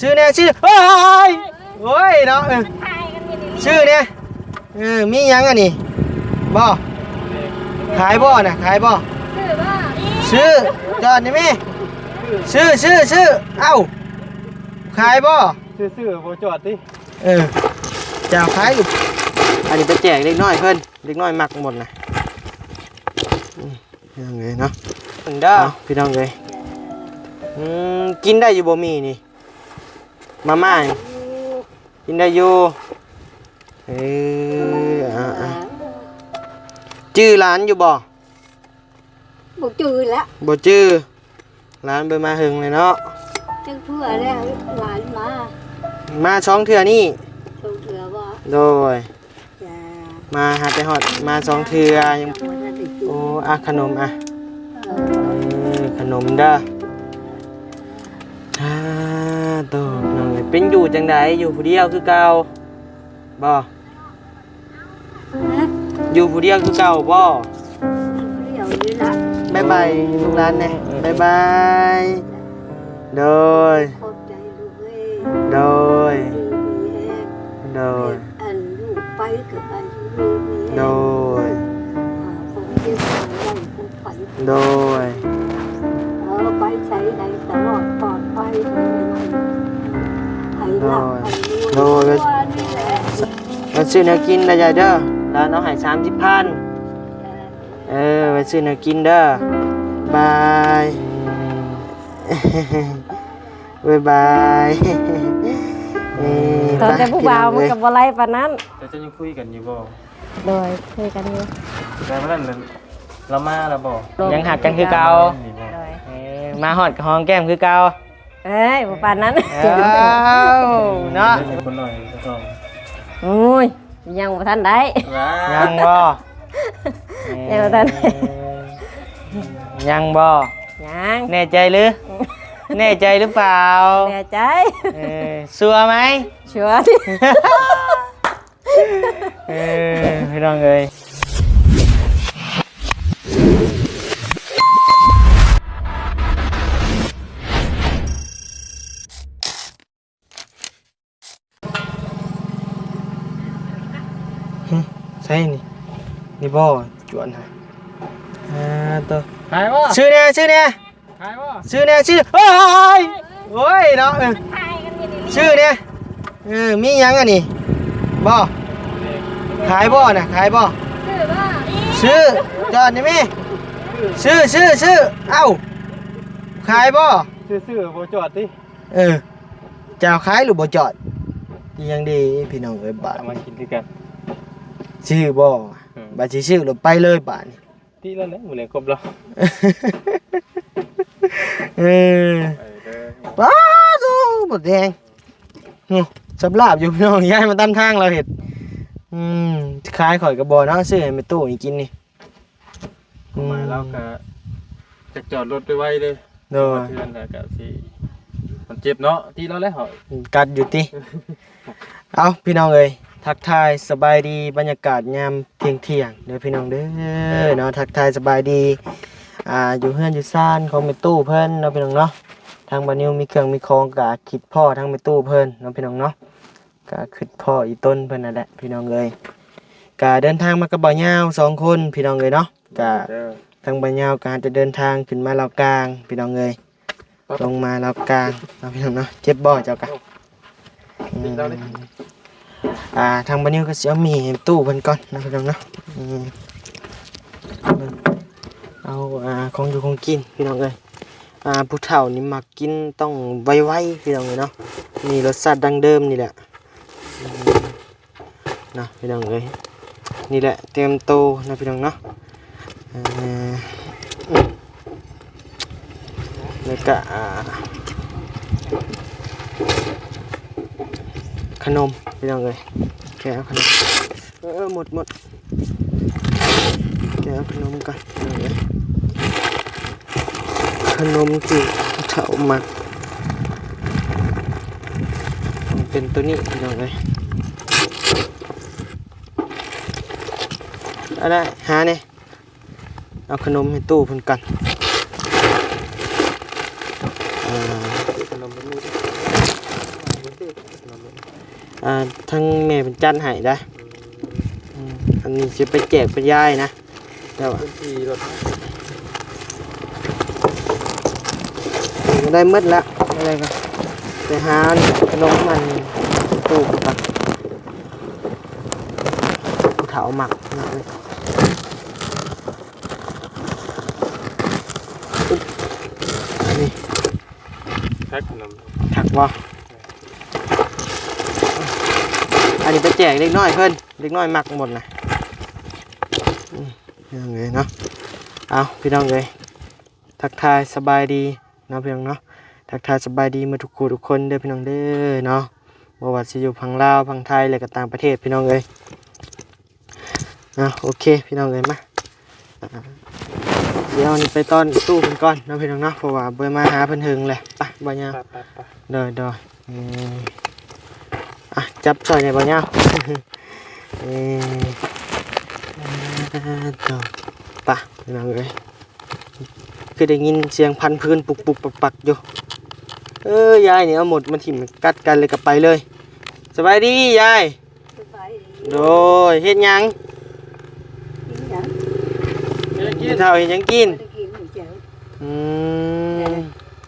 ชื่อเนี่ยชื่อเฮ้ยโอ้ยเนาะชื่อเนี่ยมียังอันนี้บ่ขายบ่น่ะขายบ่ชื่อจอดนี่แม่ชื่อเอ้าขายบ่ชื่อบ่จอดติจะขายอยู่อันนี้ไปแจกเล็กน้อยเพิ่นเล็กน้อยมักหมดนะพี่น้องเลยเนาะถึงเด้อพี่น้องเลยกินได้อยู่บ่มีนี่มาม่ากินได้อยู่ชื่อร้านอยู่บ่จือแล้วบ่ชื่อร้านเบอร์มาหึงเลยเนาะจังเพื่อแล้วหลานมาช่องเถื่อนี่ช่องเถื่อบ่โดยมาหาไปหอดมาสองเถื่อยังโอ้ขนมขนมเด้อโตน้องเป็นอยู่จังไดอยู่ผู้เดียวคือเก่าบ่อยู่ผู้เดียวคือเก่าบ่บ๊ายบายลูกหลานเนี่ยบ๊ายบายโดยโดยโดยอันลูกไปกับอันโดยโดยไปใช้ในตลอดปลอดภัยโดยมาซื้อเนื้อกินได้เด้อร้านเอาให้30,000ไปซื้อเนื้อกินเด้อบายบายตอนแต่ผู้บ่าวมันกับบ่ไรปานนั้นแต่จะยังคุยกันอยู่บ่โดยคุยกันอยู่แต่เมื่อนั้นเรามาแล้วบ่ยังหักกันคือเก่ามาหอดหอมแก้มคือเก่าบ่ปานนั้นเนาะคนหน่อยก็โอ้ยยังบ่ทันได้ยังบ่ยังบ่ทันยังบ่ยังแน่ใจหรือแน่ใจหรือเปล่าแน่ใจชัวร์ไหมชัวร์พี่น้องเอ้ยใช่นี่บ่จวนฮะตัวหายบ่ชื่อเนี่ยหายบ่ชื่อเนี่ยเฮ้ยโอ้ยเนาะชื่อเนี่ยมียังอันนี้บ่ขายบ่น่ะขายบ่ชื่อจอดนี่แม่ชื่อเอ้าขายบ่ชื่อบ่จอดติจะขายหรือบ่จอดยังดีพี่น้องเอ้ยบาทมากินด้วยกันชื่อบ่บาดชื่อหรือไปเลยบาทที่แล้วนะมื้อนี้ครบแล้วป้าดูบดแดงสำหรับอยู่พี่น้องย้ายมาตั้งทางเราเห็ดคล้ายข่อยกระบอกเนาะซื้อให้ไปตู้นี่กินนี่มาแล้วก็จะจอดรถไปไว้เลยโดยเพื่อนแล้วก็สิมันเจ็บเนาะที่เราแล้วเหรอกัดอยู่ติเอาพี่น้องเอ้ยทักทายสบายดีบรรยากาศยามเที่ยงเด้อพี่น้องเด้อเนาะทักทายสบายดีอยู่เฮือนอยู่ซ่านของแม่ตู้เพิ่นเนาะพี่น้องเนาะทางบ้านนิวมีเครื่องมีของกะคิดพ่อทั้งแม่ตู้เพิ่นเนาะพี่น้องเนาะกะคิดพ่ออีต้นเพิ่นนั่นแหละพี่น้องเอ้ยกะเดินทางมากับบ่าวยาว2คนพี่น้องเอ้ยเนาะกะทางบ่าวยาวกะจะเดินทางขึ้นมาลาวกลางพี่น้องเอ้ยลงมาลาวกลางเนาะพี่น้องเนาะเจ็บบ่เจ้ากะทางบ้านนิวก็สิเอามีให้ตู้เพิ่นก่อนนะพี่น้องเนาะเอาของอยู่ของกินพี่น้องเอ้ยผู้เฒ่านี่มักกินต้องไวๆพี่น้องเอ้ยเนาะนี่รสชาติดั้งเดิมนี่แหละนะพี่น้องเอ้ยนี่แหละเตรียมโตนะพี่น้องเนาะแล้วก็ขนมพี่น้องเอ้ยแกะขนมหมดแกะขนมกันขนมที่เฒ่ามักเป็นตัวนี้พี่น้องเอ้ยอะไรหาเนี่ยเอาขนมให้ตู้เพิ่นกันขนมเป็น ทั้งแม่เป็นจันให้ได้อันนี้จะไปแจกไปย่ายนะแต่ว่า พื้นที่รถ ได้หมดแล้วอะไรกันไปหาขนมมันตู้กันเถาหมักนะเลยนี่ แพ็คขนม ถักว่าอันนี้ไปแจกเล็กน้อยเพิ่นเล็กน้อยหมักหมดนะยังไงเนาะเอาพี่น้องเลยทักทายสบายดีเนาะพี่น้องเนาะทักทายสบายดีมาทุกคู่ทุกคนเด้อพี่น้องเด้อเนาะบ่ว่าสิอยู่พังลาวพังไทยหรือก็ต่างประเทศพี่น้องเอ้ยโอเคพี่น้องเอ้ยมาเดี๋ยวนี้ไปต้อนตู้เพิ่นก่อนเนาะพี่น้องเนาะเพราะว่าบ่มาหาเพิ่นหึงแหละไปบ่ยาว ไป เด้อจับช่อยในบ่ยาวต่อไปพี่น้องเอ้ยคือได้ยินเสียงพันพื้นปุกปุกปักๆอยู่ยายเนี่ยเอาหมดมาถิ่มกัดกันเลยกลับไปเลยสบายดียาย สบายดี โดยเฮ็ดหยัง กินหยัง กินข้าวเฮ็ดหยังกิน บ่ได้กินไม่เจอ อืม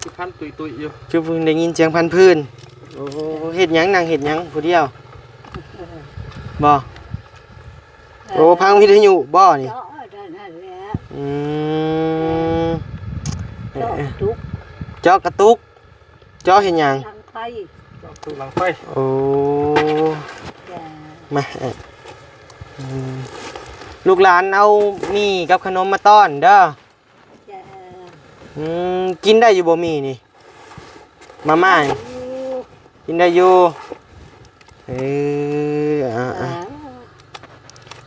ที่พันตุยอยู่ คือเพิ่งได้ยินเสียงพันพื้นโอ้เฮ็ดหยังนั่งเฮ็ดหยังผู้เดียวบ่โอ้พังวิทยุบ่นี่ เจาะนั่นแหละ อืม เจาะทุก เจาะกระตุกเจาะเฮ็ดหยัง ทางไฟ ตู้หลังไฟ โอ้ จ้ะ มาลูกหลานเอามีกับขนมมาต้อนเด้อ จ้ะ กินได้อยู่บ่มีนี่มาม่านี่ อยู่ กินได้อยู่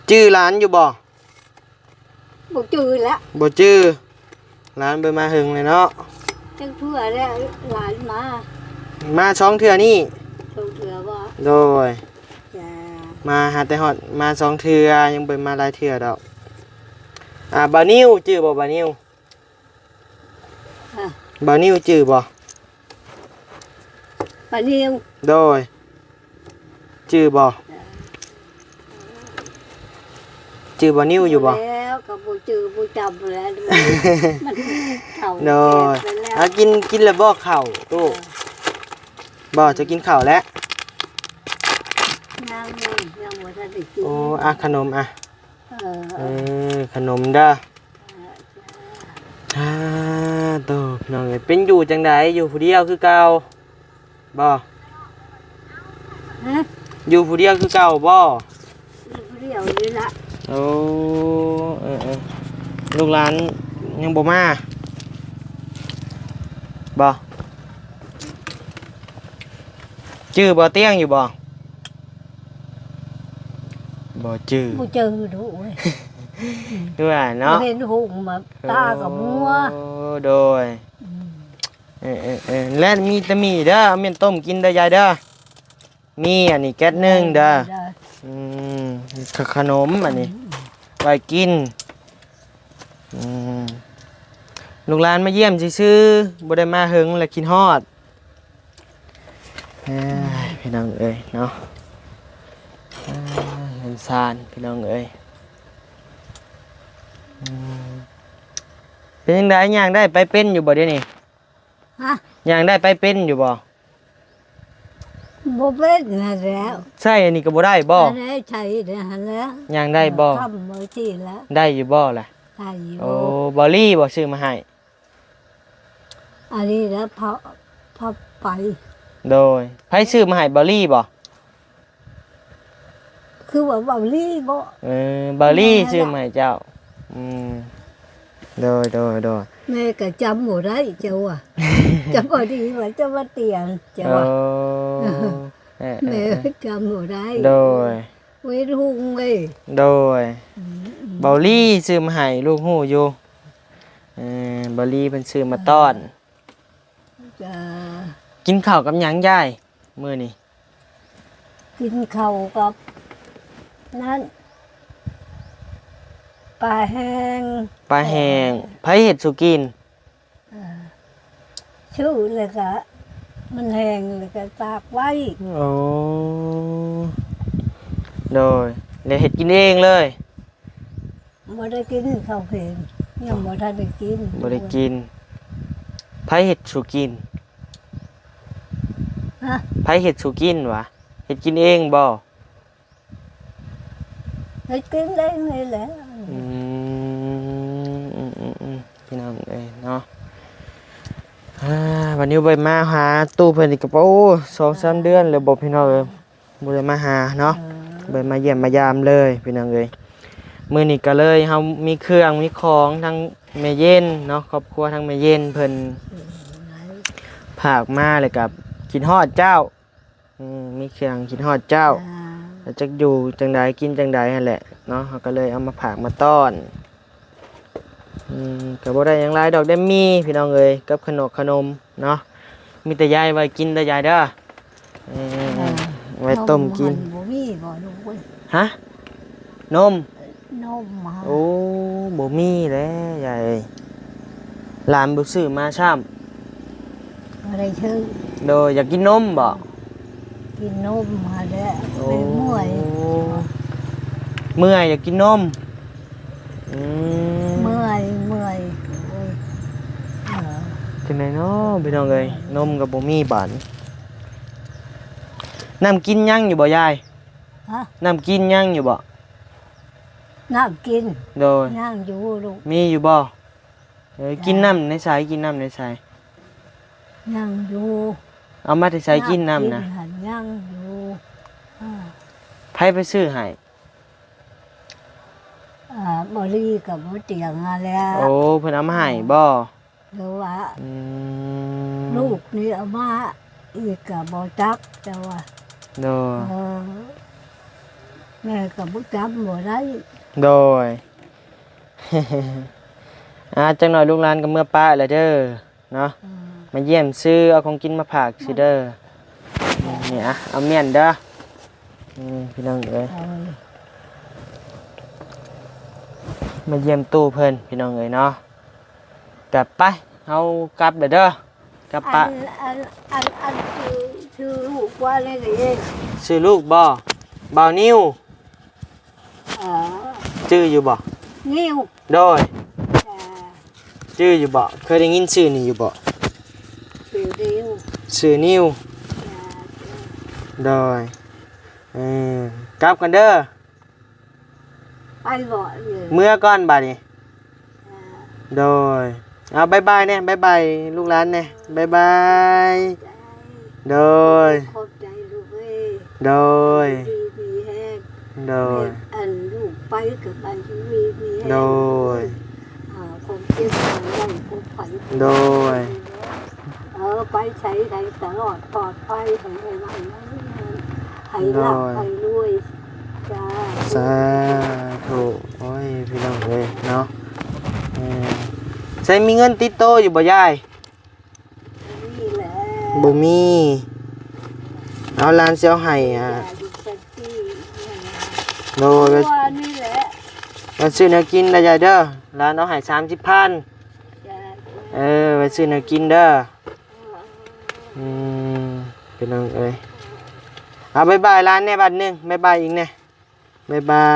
จื้อร้านอยู่บ่ บ่จือแล้ว บ่จื้อร้านเบิ่มาหึงเลยเนาะ จังเพื่อแล้วหลานมา มาช่องเทื่อนี่ ส่งเถือบ่ โดย จ้ะ มาหาแต่ฮอดมาช่องเทื่อยังเบิ่มาหลายเทื่อดอกบานิวจื้อบ่บานิว อ่ะ บานิวจื้อบ่ ปะนิว โดยจื้อบ่จื้อบานิวอยู่บ่ แล้วก็บ่จือบ่จำแล้วมันเข้า โดย แก่ไปแล้ว กินแล้วบ่ข้าวตู้บ่จะกินข้าวแล้ว ยังบ่ทันได้กิน โอ้ขนมเออ ขนมเด้อโตพี่น้องเอ้ยเป็นอยู่จังไดอยู่ผู้เดียวคือเก่าบ่ ฮะ อยู่ผู้เดียวคือเก่าบ่ เรียวนี่ละ โอ้ลูกหลานยังบ่มาบ่ชื่อบ่เตียงอยู่บ่บ่ชื่อ บ่เจอดูเว้ย ด้วยเนาะ เห็นหุ่งมาตากับมัว โอ้โดยและมีแต่มีเด้อเอาเมี่ยนต้มกินเด้อยายเด้อมีอันนี้แก๊สหนึงเด้อขนมอันนี้ไว้กินลูกหลานมาเยี่ยมซื่อๆบ่ได้มาหึงและกินฮอดพี่น้องเอ้ยเนาะเห็นซานพี่น้องเอ้ยเป็นยังไงย่างได้ไปเป็นอยู่บ่เดี๋ยวนี้ ฮะ ย่างได้ไปเป็นอยู่บ่ บ่เป็นนั่นแล้ว ใช่อันนี้ก็บ่ได้บ่ อันนี้ใช่นั่นแล้ว ย่างได้บ่ ทำมือที่แล้ว ได้อยู่บ่ล่ะ ได้อยู่ โอ้บอลลี่บ่ซื้อมาให้ อันนี้แล้วพอไป โดยไผซื้อมาให้บอลลี่บ่ คือว่าเบาลี่บ่ บอลลี่ซื้อมาให้เจ้าโดย แม่ก็จำบ่ได้เจ้าอ่ะ จำบ่ดีว่าจะมาเตียงเจ้า โอ้ อ่ะแม่จำบ่ได้ โดย เว้ยรุ่งเว้ย โดยบอลลี่ซื้อมาให้ลูกฮู้อยู่บอลลี่เพิ่นซื้อมาต้อน จะ กินข้าวกับหยังยายมื้อนี้ กินข้าวกับนั่นปลาแห้ง ปลาแห้งไผเฮ็ดสุกิน ชื่อเลยก็ มันแห้งเลยก็ตากไว้ โอ้โดยเลยเฮ็ดกินเองเลย บ่ได้กินข้าวเพลงยังบ่ทันได้กิน บ่ได้กินไผเฮ็ดสู่กิน ฮะ ไผเฮ็ดสู่กินวะเฮ็ดกินเองบ่ ได้กินได้นี่แหละ อืมพี่น้องเอ้ยเนาะวันนี้ไปมาหาตู้เพิ่นอีกก็โอ้2-3 เดือนแล้วบ่พี่น้องเอ้ยบ่ได้มาหาเนาะบ่ได้มาเยี่ยมมายามเลยพี่น้องเอ้ยมื้อนี้ก็เลยเฮามีเครื่องมีของทั้งแม่เย็นเนาะครอบครัวทั้งแม่เย็นเพิ่นฝากมาเลยกับกินฮอดเจ้ามีเครื่องกินฮอดเจ้าแล้วจักอยู่จังใดกินจังใดนั่นแหละเนาะเขาก็เลยเอามาฝากมาต้อนก็บ่ได้หยังหลายดอกได้มีพี่น้องเอ้ยกับขนมเนาะมีแต่ยายไว้กินเด้อยายเด้อไว้ต้มกิน บ่มีบ่ลูกเว้ย ฮะนม นมมา โอ้บ่มีแล้วยายเอ้ยหลานบ่ซื้อมาซ้ำ อะไรชื่อ โดยอยากกินนมบ่ กินนมมาแล้ว โอ้ เป็นมวย เมื่อยอยากกินนมอืม เมื่อยโอ้ยเออ จังไดเนาะพี่น้องเอ้ยนมก็บ่มีบาดน้ำกินยังอยู่บ่ยาย ฮะ น้ำกินยังอยู่บ่ น้ำกิน โดย ย่างอยู่ลูก มีอยู่บ่กินน้ำในสายกินน้ำในสาย ย่างอยู่ เอามาแต่สายกินน้ำนะ หันย่างอยู่อ่า ไผไปซื้อให้ บรีกับบ่เตียงมาแล้ว โอ้เพิ่นเอามาให้บ่ หรือว่า อืม ลูกนี่เอามาอีกกับบ่จักแต่ว่า โดย เออแม่กับบ่จับบ่ได้ โดย จังหน่อยลูกหลานก็เมื่อป้าแล้วเด้อเนาะ อืม มาเยี่ยมซื้อเอาของกินมาฝากสิเด้อนี่อ่ะเอาเมียนเด้อพี่น้องเอ้ย เอา มาเยี่ยมตู้เพิ่นพี่น้องเอ้ยเนาะกลับไปเฮากลับเด้อเด้อกลับปะ อันชื่อลูกว่าอะไรเอง ชื่อลูกบ่บ่าวนิ้ว เอ่อ ชื่ออยู่บ่ นิ้ว โดย เอ่อ ชื่ออยู่บ่เคยได้ยินชื่อนี่อยู่บ่ ชื่อนิ้ว ชื่อนิ้วโดยกลับกันเด้อ ไปบ่เลย เมื่อก่อนบัดนี้โดยเอาบ๊ายบายเนี่ยบ๊ายบายลูกหลานเนี่ยบ๊ายบายโดย ขอบใจลูกเอ้ย โดย ดีแห้ง โดย อันลูกไปกับอันชีวีมีแห้ง โดย คงเจ็บได้คงไผ่ โดย ไปใช้ได้ตลอดปลอดภัยให้มันให้หลับให้รวยจ้า สาธุโอ้ยพี่น้องเอ้ยเนาะใช้มีเงินติดโตอยู่บ่ยาย นี่แหละ บ่มีเอาหลานเสียวให้โดย ตัวนี่แหละ ไปซื้อแนวกินได้ยายเด้อหลานเอาให้30,000 จ้า ไปซื้อแนวกินเด้อพี่น้องเอ้ยเอาบ๊ายบายร้านเนี่ยบัดหนึงบ๊ายบายอีกเนี่ยบ๊ายบา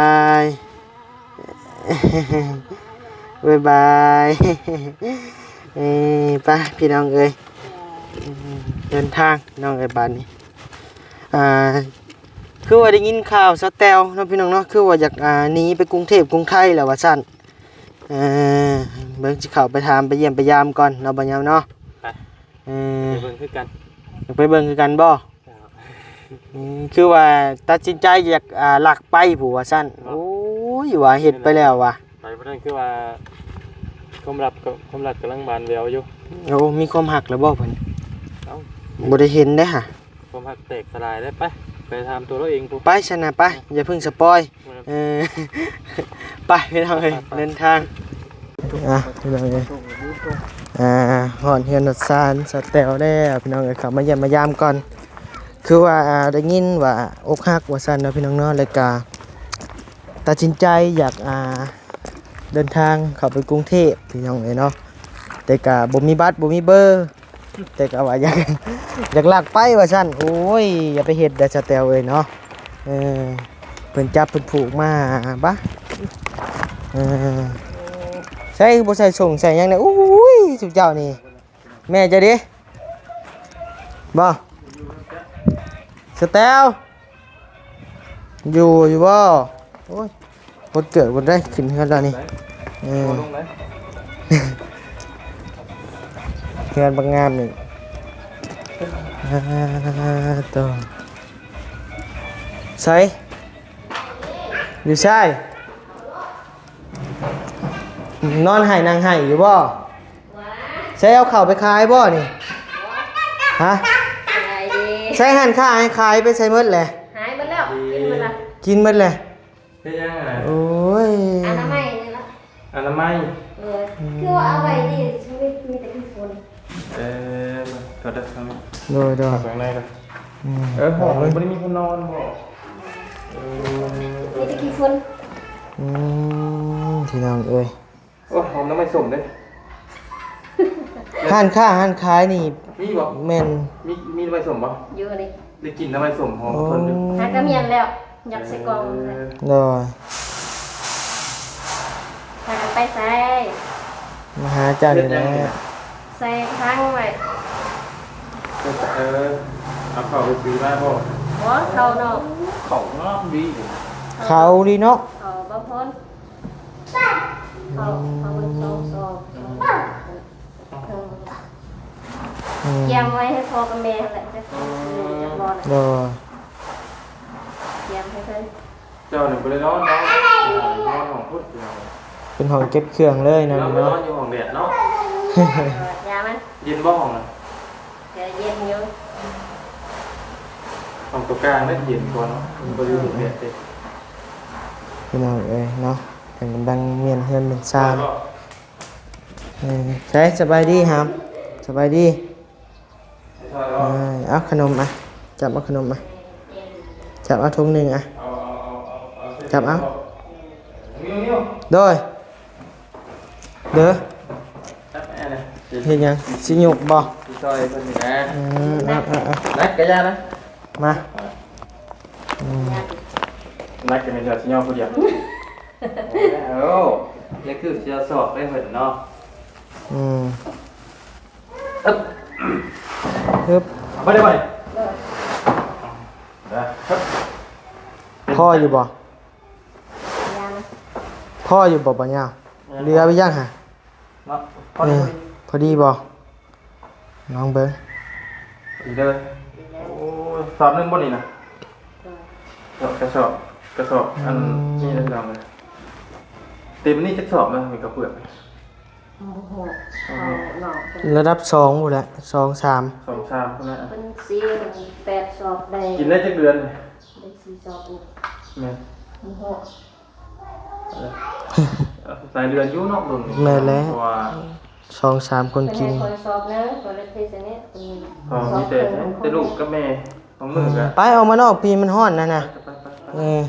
ยบ๊ายบายไปพี่น้องเอ้ยเดินทางน้องเอ้ยบัดนี้คือว่าได้ยินข่าวสแตลเนาะพี่น้องเนาะคือว่าอยากหนีไปกรุงเทพกรุงไทยแล้วว่าซั่นเบิ่งสิเข้าไปถามไปเยี่ยมไปยามก่อนเนาะบ่ยามเนาะ ไปเบิ่งคือกัน ไปเบิ่งคือกันบ่คือว่าตัดสินใจอยากหลักไปผู้ว่าซั่นโอ้ยว่าเฮ็ดไปแล้วว่ะ ไปเพราะนั้นคือว่าความรักกำลังบานแววอยู่ โอ้มีความหักแล้วบ่เพิ่น เอ้า บ่ได้เห็นเด้อฮะ ความรักแตกสลายได้ไปทำตัวเราเองปุ๊บ ไปชนะไปอย่าเพิ่งสปอยไปพี่น้องเอ้ยเดินทางพี่น้องเอ้ยฮอดเฮือนฮอดศาลสแตลแล้วพี่น้องเอ้ยเข้ามาเยี่ยมมายามก่อนคือว่าได้ยินว่าอกหักว่าซั่นเนาะพี่น้องเนาะแล้วก็ตัดสินใจอยากเดินทางเข้าไปกรุงเทพพี่น้องเอ้ยเนาะแต่ก็บ่มีบัตรบ่มีเบอร์ แต่ก็ว่าอยากอยากลากไปว่าซั่นโอ้ยอย่าไปเฮ็ดเด้อสแตลเอ้ยเนาะเออเพิ่นจับเพิ่นผูกมาบะเออใส่บ่ใส่ส่งใส่หยังเนี่ยอุ้ยสุดเจ้านี่แม่จะดิบ่สแตลอยู่บ่โอ้ยบ่เกิดบ่ได้ขึ้นเฮือนแล้วนี่เออ ลงไหน เฮือนบางงามนี่ตัวใส่อยู่ใช่นอนไห้นางไห้อยู่บ่ใช้เอาเข่าไปขายบ่นี่ฮะ อะไรดี ใช้หันค่าให้ขายไปใช้หมดแหละ หายไปแล้วกินมันละ กินหมดแหละ เฮ็ดยังไง โอ้ย อนามัยนี่ละ อนามัย คือว่าเอาไว้ดิชีวิตมีแต่ขี้ฝุ่น ก็ได้ทำ โดย แบ่งในกัน อืม ห้องมันไม่ได้มีคนนอนบ่ มีแต่ขี้ฝุ่น พี่น้องเอ้ย โอ้หอมน้ำมันสมเด้ หันค่าหันขายนี่ มีบ่ แม่น มีน้ำมันสมบ่ อยู่นี่ ได้กินน้ำมันสมหอม โอ้ ทนอยู่ หากระเมียนแล้วอยากใส่กล่องเลย โดย พากันไปใส่ มาหาเจ้านี่แหละ ใส่ค้างไว้ เอาเข้าไปซื้อมาบ่ หัวเข้านอก ของงามดี เขาดีเนาะ เข้าบ่พ้นเข้ามันโซเตรียมไว้ให้พ่อกับแม่แหละจะจะบอล โดย เตรียมให้เพิ่น เจ้าหนึ่งไปเลยนอนของพุทธ เป็นห้องเก็บเครื่องเลยนะ เราไปนอ เนาะ นอยู่ห้องแดดเนาะ ยามัน เย็นบ่ห้องน่ะ เดี๋ยวเย็นอยู่ ห้องตัวกลางนั่นเย็นกว่าเนาะมันบ่ได้อยู่แดดเด้ พี่น้องเอ้ยเนาะเป็นกำลังเมียนเฮือนเป็นซานใช่สบายดีครับสบายดีเอาขนมอ่ะจับเอาขนมอ่ะจับเอาถุงหนึ่งอ่ะจับเอาโดยเด้อ จับแม่เลย เฮ็ดหยังสิหยกบ่ ที่ซอยเพิ่นนี่นะ เอา นักกะยานะ มา นักจะเป็นเดือดสิยอผู้เดียวโอ้ยังคือจะสอบได้เพิ่นเนาะ อึ๊บ บ่ได้บ่ พ่ออยู่บ่ ยามัน พ่ออยู่บ่บ่ยาวเรือไปยังฮะ เนาะพอ เอ ดี อพอดีบ่น้องเบิ่ง อีเด้อโอ้ยสอบนึงบ่นี่นะกระสอบอันนี้ได้ลองเลยเต็มนี่จักสอบนะมีกระเปือก โอ้โหเอาหนอกเป็น ระดับ2พุ่นแหละ2 3 2 3พุ่นน่ะ เป็น8 สอบได้ กินได้จักเดือน ได้4 สอบอีก แม่ โอ้โห สายเดือนอยู่นอกเบิ่ง แม่นแล้ว เพราะว่า 2 3 คน เป็น กิน ให้คนสอบนะคนละเทศนี้เป็น พอมีแต่ลูกกับแม่ของมือก็ ไปออกมานอกพี่มันฮ้อนนั่นน่ะเออ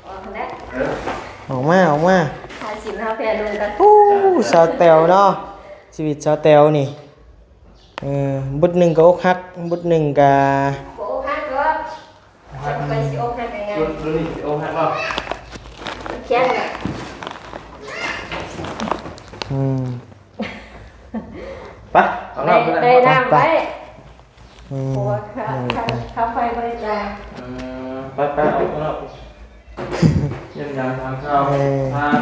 ออกแล้ว ออกมาออกมา หาสินหาแพรดูกัน อู้สาวแตวเนาะชีวิตสาวแตวนี่บุดหนึ่งก็อกหักบุดหนึ่งก็ โอ้ฮักก็จะไปสิโอ้ฮักยังไง รุ่นนี้โอ้ฮักบ่ เขียนน่ะ อืม ไปเอาเนาะพุ่นน่ะ ได้น้ำไว้ อืม เพราะว่าค่าไฟบริจาค ไปเอาเนาะยังยังทางเข้าทาง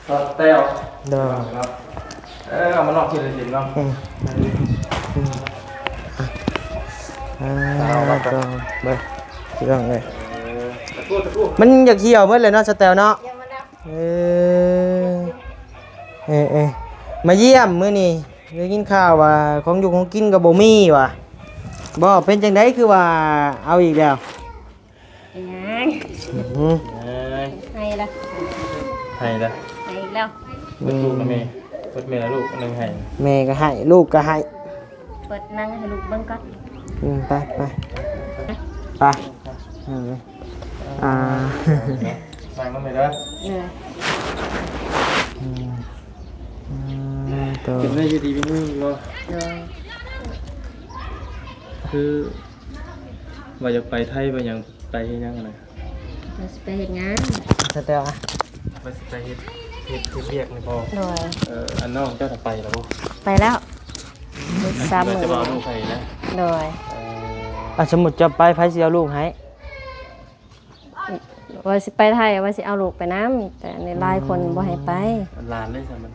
สอดแต้ว เด้อ เอามานอกกินเลยสิเนาะ อืมก็เบิ่งพี่น้องเอ้ย ตะกู้ มันอยากเหี่ยวหมดเลยเนาะสแตวเนาะ ยังมานับ เอมาเยี่ยมมื้อนี้ได้ยินข่าวว่าของอยู่ของกินก็บ่มีว่ะบ่เป็นจังไดคือว่าเอาอีกแล้ว ยัง อืม ให้ละ ให้ละ ให้อีกแล้ว ลูกนะแม่เปิดแม่ละลูกนึงให้ แม่ก็ให้ลูกก็ให้ เปิดนั่งให้ลูกเบิ่งก่อน ไปไปอ่า สั่งน้ำไม่ได้ เหนื่อย ตัว กินได้อยู่ดีไม่มีบ่ เหนื่อย คือว่าจะไปไทยไปยังไปเฮ็ดหยังอะไร เราสิไปเฮ็ดงาน สเตลอะ ว่าสิไปเฮ็ดเรียกนี่บ่ โดย อันน้องเจ้าจะไปแล้วบ่ ไปแล้วสาม ว่า มื้อ จะเอาลูกไปนะ โดย สมมุติจะไปไผสิเอาลูกให้ ว่าสิไปไทยว่าสิเอาลูกไปน้ำแต่ในหลายคนบ่ให้ไป หลานได้ใช่มัน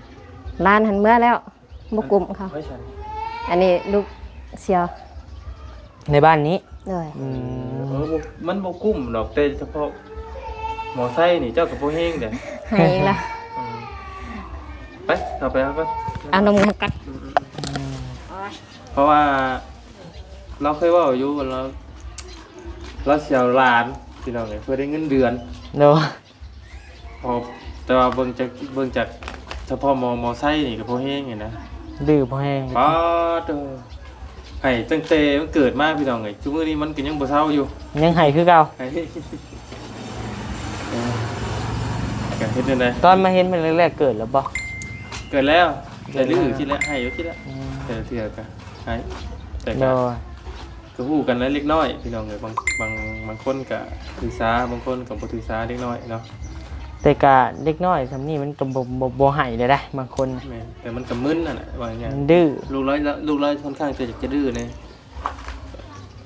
ร้านหันเมื่อแล้วบ่กลุ่มเขา ไม่ใช่ อันนี้ลูกเสียว ในบ้านนี้ เลย มันบ่กุ้มดอกแต่เฉพาะหมอไส้นี่เจ้ากับบ่เฮงเด้ ให้เองละ ไปต่อไปครับ เอานมกันกัด เพราะว่าเราเคยเว่าอยู่เราเสียวหลานพี่น้องเพื่อได้เงินเดือน เนาะ พอแต่ว่าเบิ่งจากเฉพาะหมอไส้นี่กับพ่อเฮงนี่นะ ดื้อบ่แห้ง ป้าเด้อให้ตั้งแต่มันเกิดมาพี่น้องทุกมื้อนี้มันก็ยังบ่เซาอยู่ ยังให้คือเก่า ให้กันเฮ็ดจังได๋ ตอนมาเห็นเป็นแรกๆเกิดแล้วบ่ เกิดแล้วแต่ดื้อคิดแล้วให้อยู่คิดแล้วแต่เถื่อก็ให้แต่ก็ เนาะ ก็ฮู้กันแล้วเล็กน้อยพี่น้องบางคนก็ถือสาบางคนก็บ่ถือสาเล็กน้อยเนาะ แต่กะเด็กน้อยซำนี้มันก็บ่ให้ได้ได้บางคน แม่นแต่มันก็มึนน่ะว่าอย่างเงี้ย มันดื้อ ลูกร้อยค่อนข้างจะดื้อเนี่ย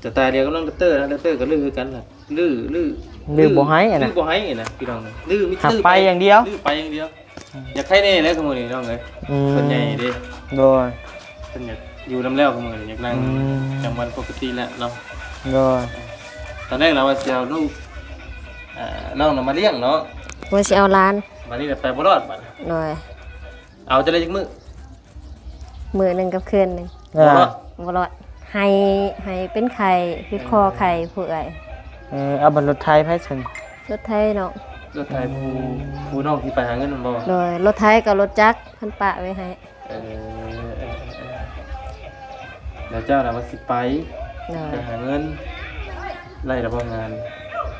จะตายเดียวกับน้องเตอร์นะเตอร์ก็ดื้อคือกันน่ะดื้อ ดื้อบ่ให้อะนะ ดื้อบ่ให้นะพี่น้องดื้อมี หักไปอย่างเดียว ดื้อไปอย่างเดียวอยากให้แน่แล้วขโมยนี่น้องเอ้ย อืม ส่วนใหญ่เด้ โดย เพิ่นอยากอยู่นำแล้วขโมยอยากนั่ง อืม จังวันปกติแล้วเนาะ โดย ตอนแรกเราว่าสิเอาลูกน้องน่ะมาเลี้ยงเนาะ ว่าสิเอาร้าน มานี่ไปบ่รอดบัด หน่อย เอาจะได้จักมื้อ มือหนึงกับคืนหนึง บ่รอด บ่รอดให้เป็นไข่คือคอไข่ผู้เอ่ย เอาบนรถไทยไผซั่น รถไทยเนาะ รถไทยผู้น้องที่ไปหาเงินมันบ่ โดยรถไทยกับรถจักรเพิ่นปะไว้ให้ เออแล้วเจ้าน่ะว่าสิไป โดย ไปหาเงินไล่ระบบงาน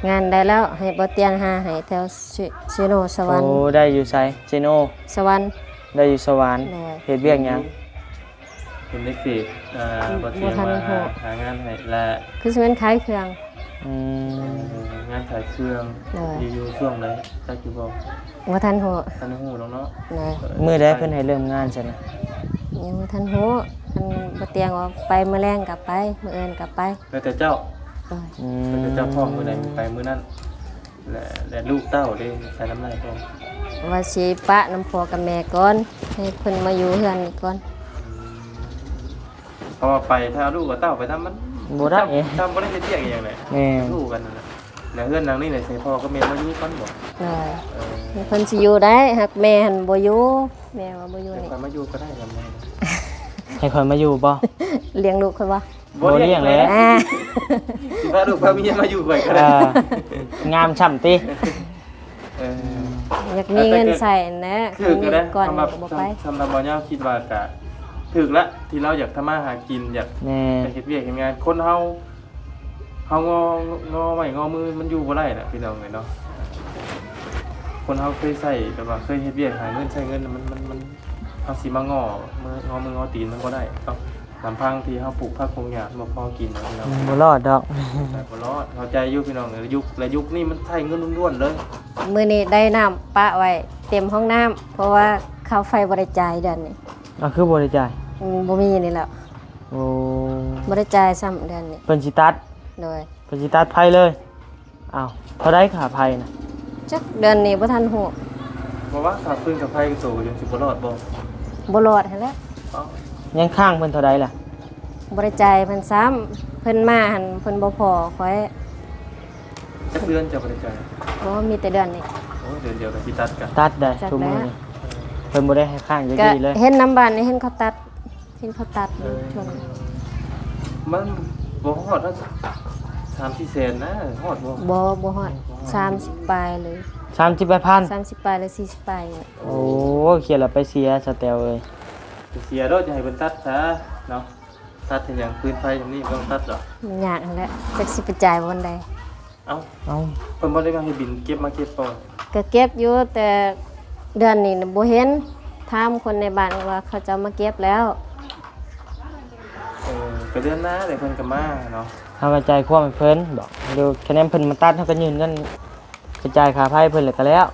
งานได้แล้วให้บ่เตียงหาให้แถวซิโนสวรรค์ โอ้ได้อยู่ไสเจโน สวรรค์ ได้อยู่สวรรค์ โดย เฮ็ดเวียกหยัง เป็นเด็กเฟกบ่เทียม บ่ทัน มา พอ หางานให้และ คือสิเป็นขายเครื่อง อืม งานถ่ายเครื่อง เออ อยู่ช่วงไหนจักอยู่บ่ บ่ทันฮู้ ทันฮู้เนาะ โดย มื้อใดเพิ่นให้เริ่มงานซั่นน่ะ ยังบ่ทันฮู้คันบ่เตียงว่าไปมื้อแรงกลับไปมื้ออื่นกลับไป แล้วแต่เจ้า โดย อื แล้วแต่เจ้าพ่อมื้อใดไปมื้อนั้นและลูกเต้าเด้ใช้น้ำลายพ่อ ว่าสิปะน้ำพ่อกับแม่ก่อนให้เพิ่นมาอยู่เฮือนนี่ก่อน เพราะว่าไปถ้าลูกกับเต้าไปทำมัน บ่ได้ ทำบ่ได้เฮ็ดเวียกอีหยังเลย แม่ ลูกกันนั่นน่ะแล้วเฮือนนางนี่น่ะใส่พ่อกับแม่มาอยู่กันบ่ โดยเพิ่นสิอยู่ได้หากแม่หันบ่อยู่แม่ว่าบ่อยู่ แต่ นี่ ใครมาอยู่ก็ได้ลำไย ให้ข่อยมาอยู่บ่ เลี้ยงลูกค่อยว่า บ่เลี้ยงแล้ว อ่า สิพาลูกพาเมียมาอยู่ไว้ก็ เอ ได้ องามฉ่ำติ เออ อยากมีเงินใส่นะ ถือก็ได้ ก่อน สำหรับ ก็บ่ไป สำหรับบ่ยาวคิดว่ากะถึกละที่เราอยากทำมาหากินอยาก แม่ เฮ็ดเวียกเฮ็ดงานคนเฮางอไม้งอมือมันอยู่บ่ได้น่ะพี่น้องเอ้ยเนาะคนเฮาเคยใช้แบบว่าเคยเฮ็ดเวียกหาเงินใช้เงินมันเฮาสิมางอมืองอตีนมันบ่ได้ต้องลำพังที่เฮาปลูกผักปลูกหญ้าบ่พอกินนะพี่น้อง บ่รอดดอก แต่บ่รอดเข้าใจอยู่พี่น้องเอ้ยยุคนี้มันใช้เงินล้วนๆเลย มื้อนี้ได้น้ำปะไว้เต็มห้องน้ำเพราะว่าค่าไฟบ่ได้จ่ายเดือนนี้ คือบ่ได้จ่าย บ่มีนี่แหล้ว โอ้ บ่ได้จ่ายซ้ำเดือนนี้ เพิ่นสิตัด โดย เพิ่นสิตัดไผเลยอ้าวเท่าใดค่าไผน่ะ จักเดือนนี้บ่ทันฮู้ เพราะว่าค่าฟืนกับไฟก็โตจนสิบ่รอดบ่ บ่รอดหั่นแหละ เอ้า ยังข้างเพิ่นเท่าใดล่ะ บ่ได้จ่ายเพิ่นซ้ำเพิ่นมาหั่นเพิ่นบ่พอค่อย จักเดือนจะบ่ได้จ่าย บ่มีแต่เดือนนี้ โอ้เดือนเดียวก็สิตัดกัน ตัดได้ จัก ทุกมื้อ แล้ว นี่เพิ่นบ่ได้ให้ข้างจัก ก็ ทีเลย เห็นน้ำบ้านนี่เห็นเขาตัดช่วงนี้ มันบ่ฮอดทั้ง3-4แสนนะฮอดบ่ บ่ฮอด30ปลายเลย 30,000 30ปลายหรือ40ปลายเนี่ย โอ้เขียนแล้วไปเสียสแตลเอ้ย จะเสียรถจะให้เพิ่นตัดซะเนาะตัดเห็นหยังปืนไฟจังนี้บ่ต้องตัดหรอก มันยากนั่นแหละจักสิไปจ่ายวันใด เอ้า เอ้า เพิ่นบ่ได้มาให้บินเก็บมาเก็บบ่ ก็เก็บอยู่แต่เดือนนี้น่ะบ่เห็นถามคนในบ้านว่าเขาจะเอามาเก็บแล้ว เออ ก็เดือนหน้าเดี๋ยวเพิ่นก็มาเนาะ เฮากระจายความให้เพิ่นบอกดูคะแนนเพิ่นมาตัดเฮาก็ยืนกันกระจายค่าไฟเพิ่นแล้วก็แล้ว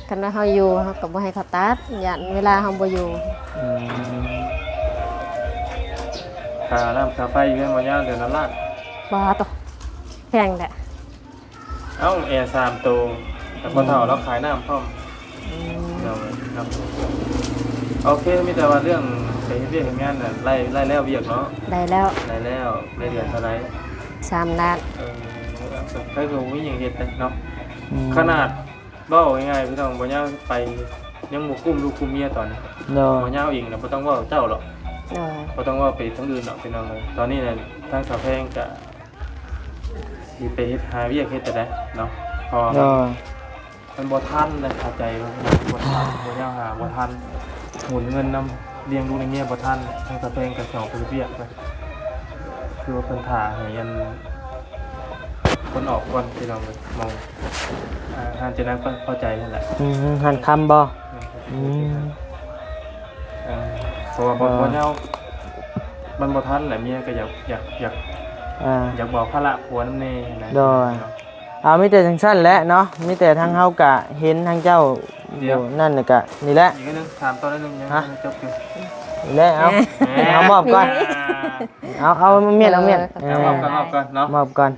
คันว่าเฮาอยู่เฮาก็บ่ให้เขาตัดย่านเวลาเฮาบ่อยู่ อืม ค่าน้ำค่าไฟอยู่กันบ่ยาวเดือนละล้าน บ่ตกแพงแท้ เอ้าแอร์3ตัวแต่คนเฒ่าเราขายน้ำพร้อมเนาะครับโอเคมีแต่ว่าเรื่องไปเฮ็ดเวียกเฮ็ดงานน่ะไล่แล้วเวียกเนาะ ได้แล้ว ไล่แล้วได้เดือนเท่าไหร่ 3ล้าน ใครก็มีหยังเฮ็ดเลยเนาะ อืม ขนาดเว้าง่ายๆพี่น้องบ่ยาวไปยังบ่กุ้มลูกกุ้มเมียตอนนี้ โดย บ่ยาวเองน่ะบ่ต้องเว้าเจ้าหรอก โดย บ่ต้องเว้าไปทั้งอื่นหรอกพี่น้องเอ้ยตอนนี้น่ะทางสาวแพงก็สิไปเฮ็ดหาเวียกเฮ็ดแต่ได้เนาะพอ โดย มันบ่ทันเลยเข้าใจว่าบ่ทันบ่ยาวหาบ่ทันหมุนเงินนำเลี้ยงลูกเลี้ยงเมียบ่ทันทางสาวแพงก็สิออกไปเวียกไปคือว่าเพิ่นท่าให้อันคนออกก่อนพี่น้องเอ้ยมองทางจะนั้นก็เข้าใจนั่นแหละ อืมหันคำบ่อืม เพราะว่าบ่เฮามันบ่ทันแหละเมียก็อยาก อ่า อยากบอกภาระผัวนำแน่นะ ได้ เอามีแต่จังซั่นแหละเนาะมีแต่ทางเฮากะเห็นทางเจ้าอยู่นั่นน่ะกะนี่แหละ อีกอันนึงถามตอนนึงยังไม่จบอยู่ นี่แหละเอาเอามอบก่อนเอาเมียนเอาเมียน เอามอบก่อนเนาะ มอบก่อน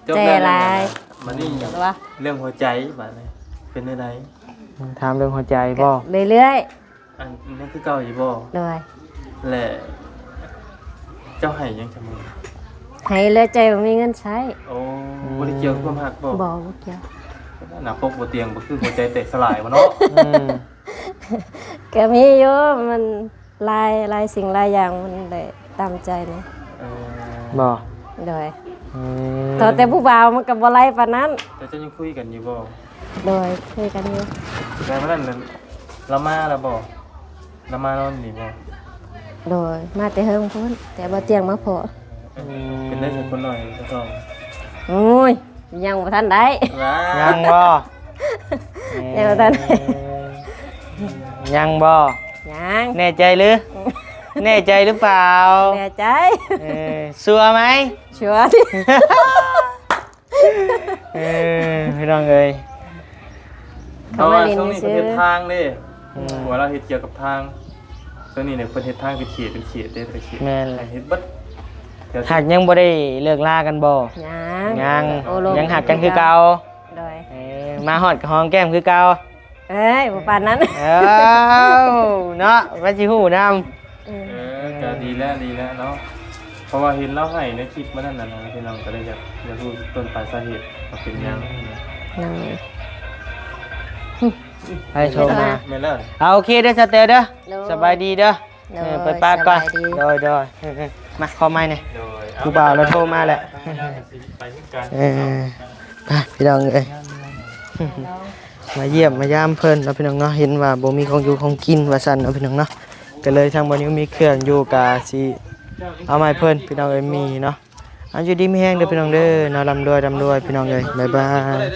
จบแล้วมันนี่ จังว่า เรื่องหัวใจบัดนี้เป็นได้ได ถามเรื่องหัวใจบ่ เรื่อย อันนี้คือเก่าอยู่บ่ ๆโดย แหละเจ้าให้ยังจำมือ ให้เหลือใจบ่มีเงินใช้ โอ้บ่ได้เกี่ยวกับความฮักบ่ บ่เกี่ยว หน้าปกบ่เตียงบ่คือหัวใจแตกสลายบ่เนาะ อืม ก็มีอยู่มันหลายสิ่งหลายอย่างมันได้ตามใจนะ เออ บ่ โดย อืม แต่ผู้บ่าวมันก็บ่ไล่ปานนั้น แต่เจ้ายังคุยกันอยู่บ่ โดยคุยกันอยู่ แต่เมื่อนั้นเรามาแล้วบ่เรามานอนนี่บ่ โดยมาแต่เฮิงพุ่นแต่บ่เตียงมาพอ เป็นได้สักคนหน่อยก็ต้อง โอ้ยยังบ่ทันได้ ยังบ่ ยังบ่ทันได้ ยังบ่ ยัง แน่ใจหรือ แน่ใจหรือเปล่า แน่ใจ ชัวร์ไหม ชัวร์ดิ พี่น้องเอ้ย เพราะว่าช่วงนี้เพิ่นเฮ็ดทางเด้ อืม หัวเราเฮ็ดเกี่ยวกับทางช่วงนี้เนี่ยเพิ่นเฮ็ดทางเป็นเขตเด้เป็นเขต แม่นเลย เฮ็ดเบิดเดี๋ยว หากยังบ่ได้เลิกลากันบ่ ยัง ยัง โอ้ล ยังหักกันคือเก่า โดย มาฮอดกับหอมแก้มคือเก่า เอ้ยบ่ปานนั้น เอ้าเนาะว่าสิฮู้นำ ก็ดีแล้วเนาะเพราะว่าเห็นเราให้ในคลิปมันนั่นน่ะนะพี่น้องก็เลยอยากรู้ต้นปลายสาเหตุว่าเป็นหยัง นั่ง ให้โทรมา แม่นแล้ว เอาโอเคเด้อสเตลเด้อสบายดีเด้อ โดย ไปปากก่อน สบายดี โดยมาขอไม้หน่อย โดย กูบ่าวเราโทรมาแหละ ไปที่กัน ไปพี่น้องเอ้ยมาเยี่ยมมายามเพิ่นเนาะพี่น้องเนาะเห็นว่าบ่มีของอยู่ของกินว่าซั่นเนาะพี่น้องเนาะก็เลยทางบ่นี้มีเครื่องอยู่กะสิเอามาให้เพิ่นพี่น้องเอ้ยมีเนาะอันอยู่ดีมีแฮงเด้อพี่น้องเด้อเนาะร่ำรวยพี่น้องเอ้ยบ๊ายบาย